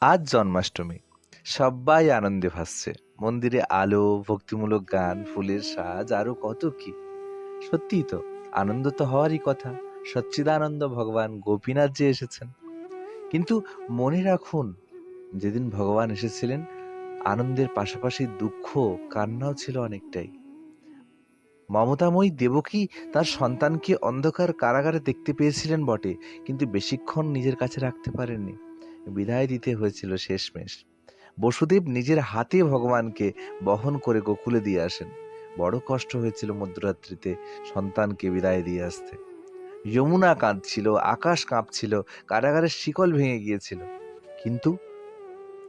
আজ জন্মাষ্টমী। সব্বাই আনন্দে ভাসছে। মন্দিরে আলো, ভক্তিমূলক গান, ফুলের সাজ আরো কত কি। সত্যিই তো, আনন্দ তো হওয়ারই কথা। সচ্চিদানন্দ ভগবান গোপীনাথ যে এসেছেন। কিন্তু মনে রাখুন, যেদিন ভগবান এসেছিলেন, আনন্দের পাশাপাশি দুঃখ, কান্নাও ছিল অনেকটাই। মমতাময়ী দেবকী তার সন্তানকে অন্ধকার কারাগারে দেখতে পেয়েছিলেন বটে, কিন্তু বেশিক্ষণ নিজের কাছে রাখতে পারেননি। বিদায় দিতে হয়েছিল শেষমেশ। বসুদেব নিজের হাতে ভগবানকে বহন করে গোকুলে দিয়ে আসেন। বড় কষ্ট হয়েছিল মধ্যরাত্রিতে সন্তানকে বিদায় দিয়ে আসতে। যমুনা কাঁদছিল, আকাশ কাঁপছিল, কারাগারের শিকল ভেঙে গিয়েছিল। কিন্তু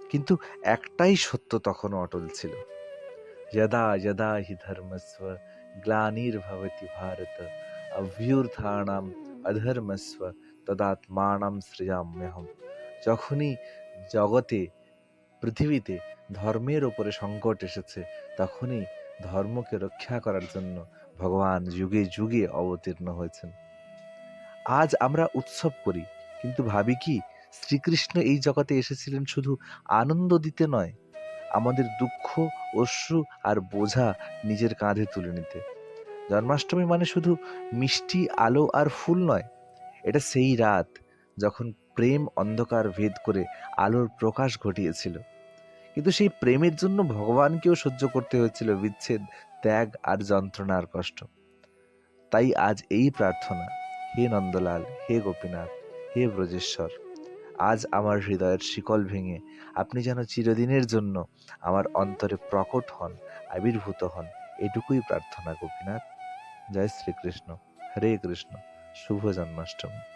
কিন্তু একটাই সত্য তখনও অটল ছিল। यदा यदा हि धर्मस्व ग्लानिर्भवति भारत अभ्युत्थानम् अधर्मस्व তদাত্মানাম সৃজাম্যহম। যখনই জগতে, পৃথিবীতে ধর্মের ওপরে সংকট এসেছে, তখনই ধর্মকে রক্ষা করার জন্য ভগবান যুগে যুগে অবতীর্ণ হয়েছেন। আজ আমরা উৎসব করি, কিন্তু ভাবি কি শ্রীকৃষ্ণ এই জগতে এসেছিলেন শুধু আনন্দ দিতে নয়, আমাদের দুঃখ, অশ্রু আর বোঝা নিজের কাঁধে তুলে নিতে। জন্মাষ্টমী মানে শুধু মিষ্টি, আলো আর ফুল নয়, এটা সেই রাত যখন প্রেম অন্ধকার ভেদ করে আলোর প্রকাশ ঘটিয়েছিল। কিন্তু সেই প্রেমের জন্য ভগবানকেও সহ্য করতে হয়েছিল বিচ্ছেদ, ত্যাগ আর যন্ত্রণার কষ্ট। তাই আজ এই প্রার্থনা, হে নন্দলাল, হে গোপীনাথ, হে ব্রজেশ্বর, আজ আমার হৃদয়ের শিকল ভেঙে আপনি যেন চিরদিনের জন্য আমার অন্তরে প্রকট হন, আবির্ভূত হন, এটুকুই প্রার্থনা গোপীনাথ। জয় শ্রীকৃষ্ণ। হরে কৃষ্ণ। শুভ জন্মাষ্টমী।